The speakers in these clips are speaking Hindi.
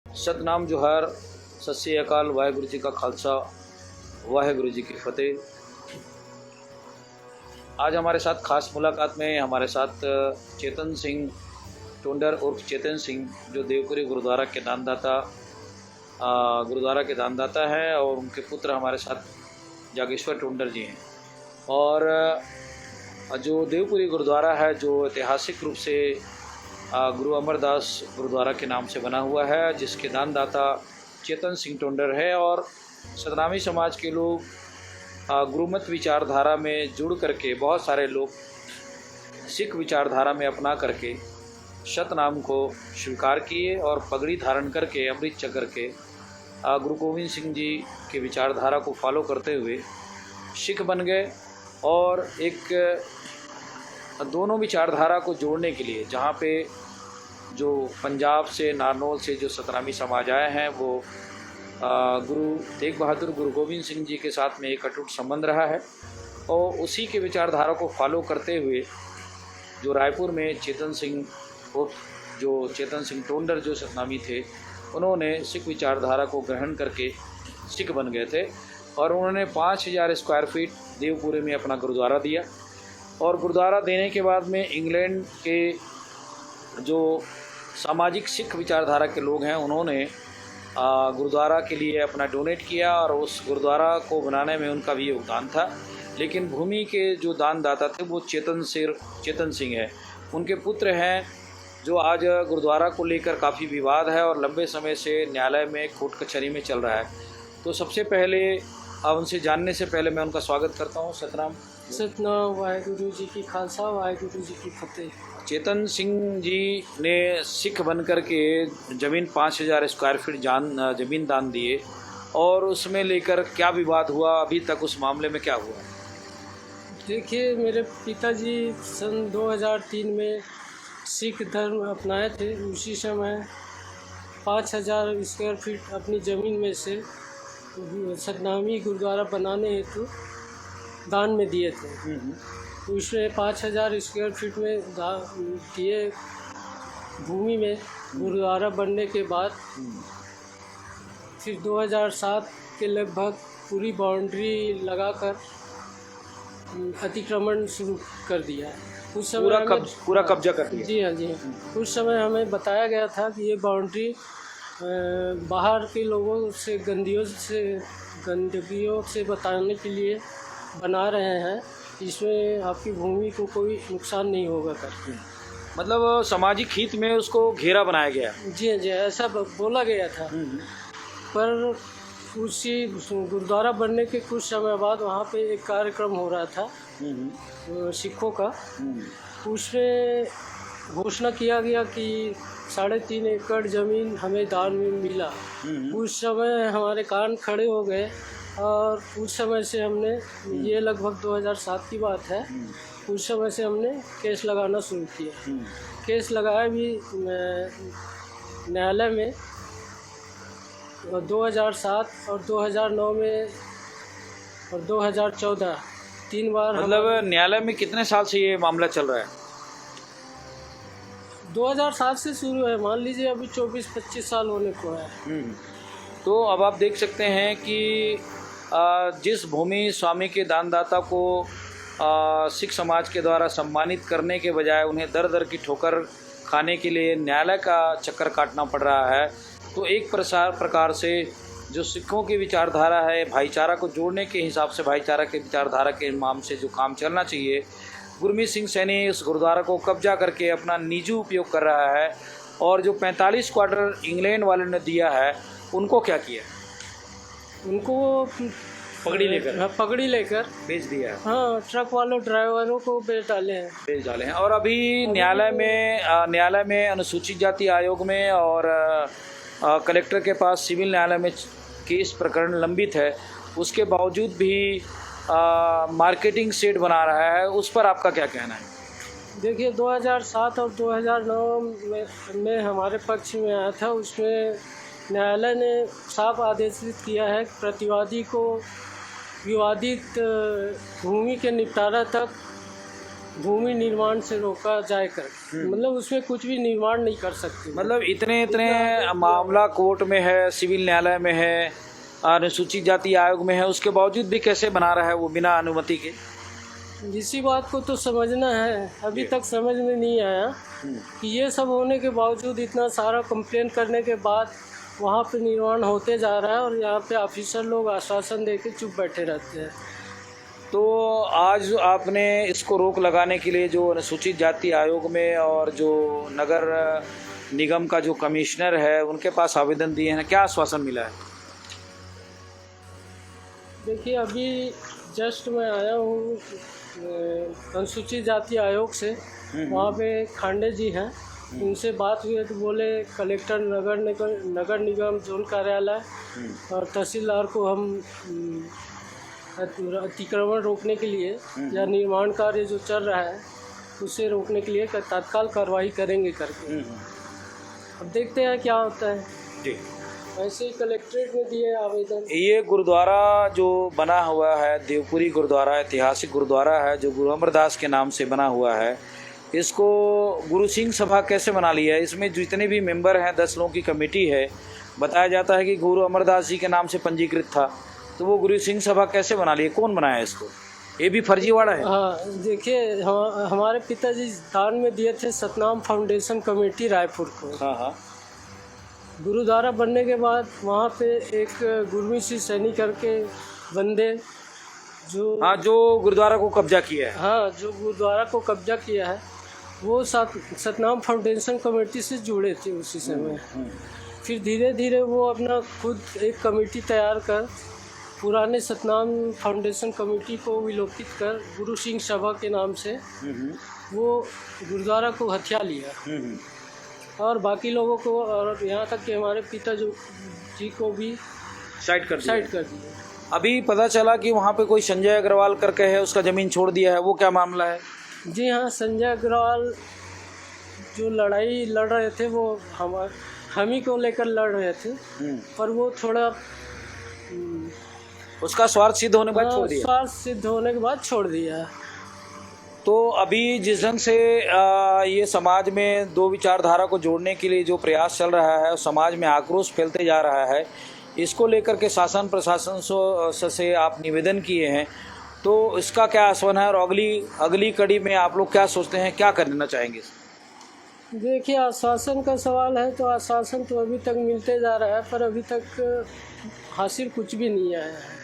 सतनाम जोहार, सत श्री अकाल, वाहेगुरु जी का खालसा, वाहेगुरु जी की फतेह। आज हमारे साथ खास मुलाकात में हमारे साथ चेतन सिंह टोंडर उर्फ चेतन सिंह, जो देवपुरी गुरुद्वारा के दानदाता हैं, और उनके पुत्र हमारे साथ जागेश्वर टोंडर जी हैं। और जो देवपुरी गुरुद्वारा है, जो ऐतिहासिक रूप से गुरु अमरदास गुरुद्वारा के नाम से बना हुआ है, जिसके दानदाता चेतन सिंह टोंडर है। और सतनामी समाज के लोग गुरुमत विचारधारा में जुड़ करके, बहुत सारे लोग सिख विचारधारा में अपना करके सतनाम को स्वीकार किए और पगड़ी धारण करके अमृत चक्र के गुरु गोविंद सिंह जी के विचारधारा को फॉलो करते हुए सिख बन गए। और एक दोनों विचारधारा को जोड़ने के लिए, जहाँ पे जो पंजाब से, नारनौल से जो सतनामी समाज आए हैं, वो गुरु तेग बहादुर गुरु गोविंद सिंह जी के साथ में एक अटूट संबंध रहा है, और उसी के विचारधारा को फॉलो करते हुए जो रायपुर में चेतन सिंह टोंडर जो सतनामी थे, उन्होंने सिख विचारधारा को ग्रहण करके सिख बन गए थे। और उन्होंने 5000 स्क्वायर फीट देवपुरी में अपना गुरुद्वारा दिया। और गुरुद्वारा देने के बाद में इंग्लैंड के जो सामाजिक सिख विचारधारा के लोग हैं, उन्होंने गुरुद्वारा के लिए अपना डोनेट किया, और उस गुरुद्वारा को बनाने में उनका भी योगदान था। लेकिन भूमि के जो दानदाता थे वो चेतन सिंह है। उनके पुत्र हैं, जो आज गुरुद्वारा को लेकर काफ़ी विवाद है और लंबे समय से न्यायालय में, कोर्ट कचहरी में चल रहा है। तो सबसे पहले उनसे जानने से पहले मैं उनका स्वागत करता हूँ। सतनाम। वाहेगुरु जी की खालसा, वाहेगुरु जी की फतेह। चेतन सिंह जी ने सिख बन कर के ज़मीन 5000 स्क्वायर फीट ज़मीन दान दिए, और उसमें लेकर क्या विवाद हुआ अभी तक, उस मामले में क्या हुआ? देखिए, मेरे पिताजी सन 2003 में सिख धर्म अपनाए थे। उसी समय 5000 स्क्वायर फीट अपनी ज़मीन में से सतनामी गुरुद्वारा बनाने हेतु दान में दिए थे। उसमें 5000 स्क्वायर फीट में दिए भूमि में गुरुद्वारा बनने के बाद फिर 2007 के लगभग पूरी बाउंड्री लगाकर अतिक्रमण शुरू कर दिया। उस समय पूरा कब्जा कर दिया। जी हाँ, जी हाँ। उस समय हमें बताया गया था कि ये बाउंड्री बाहर के लोगों से गंदगियों से बचाने के लिए बना रहे हैं, इसमें आपकी भूमि को कोई नुकसान नहीं होगा करके। मतलब सामाजिक हित में उसको घेरा बनाया गया। जी हाँ, जी, ऐसा बोला गया था। पर उसी गुरुद्वारा बनने के कुछ समय बाद वहाँ पे एक कार्यक्रम हो रहा था सिखों का। उसमें घोषणा किया गया कि 3.5 एकड़ ज़मीन हमें दान में मिला। उस समय हमारे कान खड़े हो गए, और उस समय से हमने, ये लगभग 2007 की बात है, उस समय से हमने केस लगाना शुरू किया। केस लगाया भी न्यायालय में 2007 और 2009 में और 2014 3 बार। मतलब न्यायालय में कितने साल से ये मामला चल रहा है? 2007 से शुरू है, मान लीजिए अभी 24-25 साल होने को है। तो अब आप देख सकते हैं कि जिस भूमि स्वामी के दानदाता को सिख समाज के द्वारा सम्मानित करने के बजाय उन्हें दर दर की ठोकर खाने के लिए न्यायालय का चक्कर काटना पड़ रहा है, तो एक प्रकार से जो सिखों की विचारधारा है, भाईचारा को जोड़ने के हिसाब से, भाईचारा के विचारधारा के नाम से जो काम चलना चाहिए, गुरमीत सिंह सैनी उस गुरुद्वारा को कब्जा करके अपना निजी उपयोग कर रहा है। और जो 45 क्वार्टर इंग्लैंड वाले ने दिया है, उनको क्या किया? उनको पगड़ी लेकर बेच दिया है। हाँ, ट्रक वालों, ड्राइवरों को बेच डाले हैं। और अभी न्यायालय में अनुसूचित जाति आयोग में और कलेक्टर के पास सिविल न्यायालय में केस प्रकरण लंबित है। उसके बावजूद भी मार्केटिंग सेट बना रहा है। उस पर आपका क्या कहना है? देखिए, 2007 और 2009 में हमारे पक्ष में आया था। उसमें न्यायालय ने साफ आदेशित किया है कि प्रतिवादी को विवादित भूमि के निपटारा तक भूमि निर्माण से रोका जाए कर, मतलब उसमें कुछ भी निर्माण नहीं कर सकते। मतलब इतने इतने मामला कोर्ट में है, सिविल न्यायालय में है, अनुसूचित जाति आयोग में है, उसके बावजूद भी कैसे बना रहा है वो बिना अनुमति के? इसी बात को तो समझना है, अभी तक समझ में नहीं आया कि ये सब होने के बावजूद, इतना सारा कंप्लेन करने के बाद वहाँ पे निर्माण होते जा रहा है और यहाँ पे ऑफिसर लोग आश्वासन देके चुप बैठे रहते हैं। तो आज आपने इसको रोक लगाने के लिए जो अनुसूचित जाति आयोग में और जो नगर निगम का जो कमिश्नर है उनके पास आवेदन दिए हैं, क्या आश्वासन मिला है? देखिए, अभी जस्ट मैं आया हूँ अनुसूचित जाति आयोग से, वहाँ पे खांडे जी हैं, उनसे बात हुई है तो बोले कलेक्टर, नगर निगम जोन कार्यालय और तहसीलदार को हम अतिक्रमण रोकने के लिए या निर्माण कार्य जो चल रहा है उसे रोकने के लिए तत्काल कार्रवाई करेंगे करके। अब देखते हैं क्या होता है जी। ऐसे ही कलेक्ट्रेट में दिए आवेदन। ये गुरुद्वारा जो बना हुआ है, देवपुरी गुरुद्वारा, ऐतिहासिक गुरुद्वारा है जो गुरु अमरदास के नाम से बना हुआ है, इसको गुरु सिंह सभा कैसे बना लिया है? इसमें जितने भी मेंबर हैं, 10 लोगों की कमेटी है, बताया जाता है कि गुरु अमरदास जी के नाम से पंजीकृत था, तो वो गुरु सिंह सभा कैसे बना लिए? कौन बनाया इसको? ये भी फर्जीवाड़ा है। हाँ, देखिए, हमारे पिताजी दान में दिए थे सतनाम फाउंडेशन कमेटी रायपुर को। हाँ। गुरुद्वारा बनने के बाद वहाँ पे एक गुरमीत सिंह सैनी करके बंदे जो गुरुद्वारा को कब्जा किया है। हाँ, जो गुरुद्वारा को कब्जा किया है वो सतनाम फाउंडेशन कमेटी से जुड़े थे उसी समय। फिर धीरे धीरे वो अपना खुद एक कमेटी तैयार कर पुराने सतनाम फाउंडेशन कमेटी को विलोपित कर गुरु सिंह सभा के नाम से वो गुरुद्वारा को हथिया लिया और बाकी लोगों को, और यहाँ तक कि हमारे पिताजी को भी साइड कर दिया। अभी पता चला कि वहाँ पे कोई संजय अग्रवाल करके है, उसका ज़मीन छोड़ दिया है, वो क्या मामला है? जी हाँ, संजय अग्रवाल जो लड़ाई लड़ रहे थे वो हम ही को लेकर लड़ रहे थे, पर वो थोड़ा उसका स्वार्थ सिद्ध होने के बाद छोड़ दिया। स्वार्थ सिद्ध होने के बाद छोड़ दिया। तो अभी जिस ढंग से ये समाज में दो विचारधारा को जोड़ने के लिए जो प्रयास चल रहा है, समाज में आक्रोश फैलते जा रहा है, इसको लेकर के शासन प्रशासन से आप निवेदन किए हैं, तो इसका क्या आश्वासन है और अगली कड़ी में आप लोग क्या सोचते हैं, क्या करना चाहेंगे? देखिए, आश्वासन का सवाल है तो आश्वासन तो अभी तक मिलते जा रहा है, पर अभी तक हासिल कुछ भी नहीं आया है।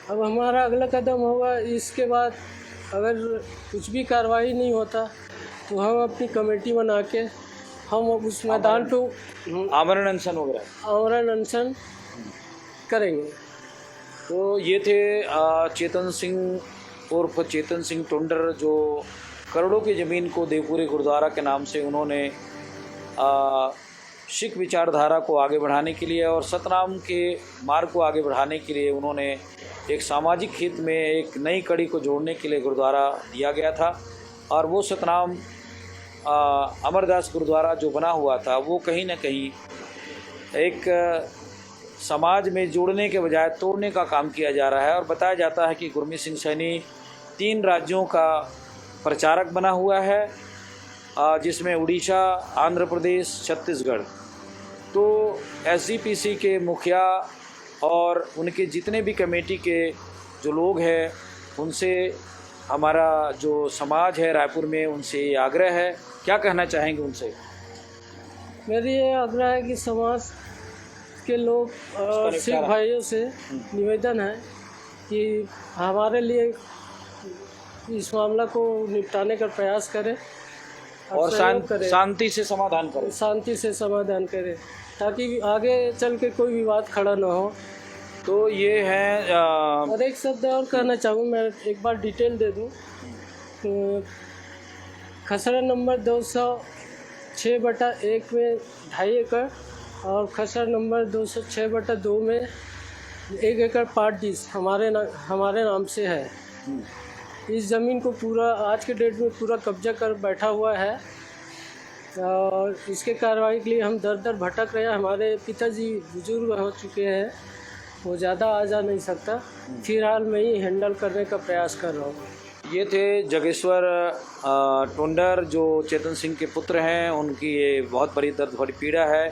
अब हमारा अगला कदम होगा, इसके बाद अगर कुछ भी कार्रवाई नहीं होता तो हम अपनी कमेटी बना के हम उस मैदान पे आमरण अनशन करेंगे। तो ये थे चेतन सिंह उर्फ चेतन सिंह टुंडर, जो करोड़ों की ज़मीन को देवपुरी गुरुद्वारा के नाम से उन्होंने सिख विचारधारा को आगे बढ़ाने के लिए और सतनाम के मार्ग को आगे बढ़ाने के लिए उन्होंने एक सामाजिक हित में एक नई कड़ी को जोड़ने के लिए गुरुद्वारा दिया गया था। और वो सतनाम अमरदास गुरुद्वारा जो बना हुआ था वो कहीं ना कहीं एक समाज में जोड़ने के बजाय तोड़ने का काम किया जा रहा है। और बताया जाता है कि गुरमीत सिंह सैनी 3 राज्यों का प्रचारक बना हुआ है, जिसमें उड़ीसा, आंध्र प्रदेश, छत्तीसगढ़। तो एसजीपीसी के मुखिया और उनके जितने भी कमेटी के जो लोग हैं, उनसे हमारा जो समाज है रायपुर में, उनसे आग्रह है, क्या कहना चाहेंगे उनसे? मेरी ये आग्रह है कि समाज के लोग और सिख भाइयों से निवेदन है कि हमारे लिए इस मामला को निपटाने का प्रयास करें और शांति से समाधान करें ताकि आगे चल के कोई विवाद खड़ा ना हो। तो ये है और एक शब्द और कहना चाहूँ, मैं एक बार डिटेल दे दूँ। तो खसरा नंबर 206/1 में 2.5 एकड़ और खसरा नंबर 206/2 में 1 एकड़ पार्ट डीज हमारे नाम से है। इस ज़मीन को पूरा आज के डेट में पूरा कब्जा कर बैठा हुआ है और इसके कार्रवाई के लिए हम दर दर भटक रहे हैं। हमारे पिताजी बुजुर्ग हो चुके हैं, वो ज़्यादा आ जा नहीं सकता, फिलहाल मैं ही हैंडल करने का प्रयास कर रहा हूँ। ये थे जगेश्वर टुंडर जो चेतन सिंह के पुत्र हैं। उनकी ये बहुत बड़ी दर्द भरी पीड़ा है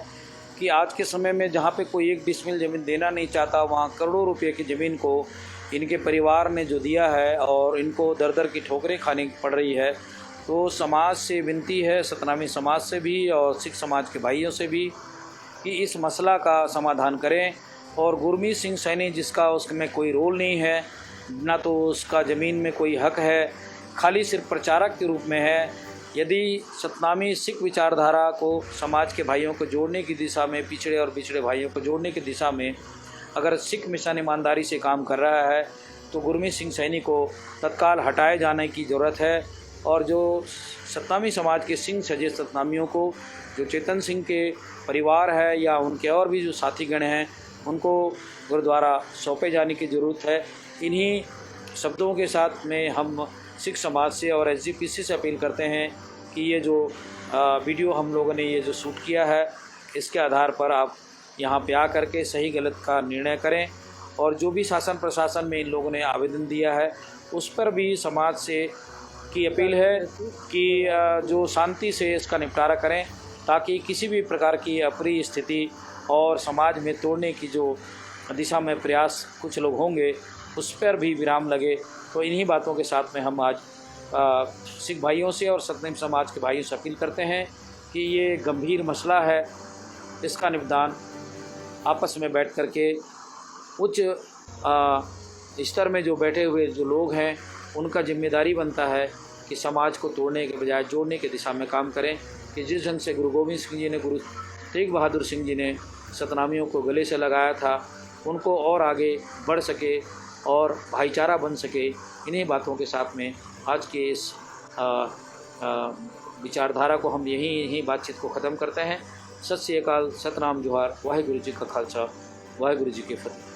कि आज के समय में जहाँ पे कोई एक डिसमिल ज़मीन देना नहीं चाहता, वहाँ करोड़ों रुपए की ज़मीन को इनके परिवार ने जो दिया है और इनको दर दर की ठोकरें खानी पड़ रही है। तो समाज से विनती है, सतनामी समाज से भी और सिख समाज के भाइयों से भी, कि इस मसला का समाधान करें। और गुरमीत सिंह सैनी जिसका उसमें कोई रोल नहीं है, ना तो उसका ज़मीन में कोई हक है, खाली सिर्फ प्रचारक के रूप में है। यदि सतनामी सिख विचारधारा को समाज के भाइयों को जोड़ने की दिशा में, पिछड़े और बिछड़े भाइयों को जोड़ने की दिशा में अगर सिख मिशन ईमानदारी से काम कर रहा है तो गुरमीत सिंह सैनी को तत्काल हटाए जाने की ज़रूरत है। और जो सतनामी समाज के सिंह सजे सतनामियों को, जो चेतन सिंह के परिवार है या उनके और भी जो साथीगण हैं, उनको गुरुद्वारा सौंपे जाने की ज़रूरत है। इन्हीं शब्दों के साथ में हम सिख समाज से और SGPC से अपील करते हैं कि ये जो वीडियो हम लोगों ने ये जो शूट किया है, इसके आधार पर आप यहाँ पे आकर के सही गलत का निर्णय करें। और जो भी शासन प्रशासन में इन लोगों ने आवेदन दिया है उस पर भी समाज से की अपील है कि जो शांति से इसका निपटारा करें, ताकि किसी भी प्रकार की अप्रिय स्थिति और समाज में तोड़ने की जो दिशा में प्रयास कुछ लोग होंगे उस पर भी विराम लगे। तो इन्हीं बातों के साथ में हम आज सिख भाइयों से और सतनामी समाज के भाइयों से अपील करते हैं कि ये गंभीर मसला है, इसका निपटान आपस में बैठ कर के उच्च स्तर में जो बैठे हुए जो लोग हैं उनका जिम्मेदारी बनता है कि समाज को तोड़ने के बजाय जोड़ने की दिशा में काम करें। कि जिस ढंग से गुरु गोविंद सिंह जी ने, गुरु तेग बहादुर सिंह जी ने सतनामियों को गले से लगाया था, उनको और आगे बढ़ सके और भाईचारा बन सके। इन्हीं बातों के साथ में आज के इस विचारधारा को हम यहीं बातचीत को ख़त्म करते हैं। सत श्री अकाल, सतनाम जोहार, वाहिगुरु जी का खालसा, वाहिगुरु जी की फतेह।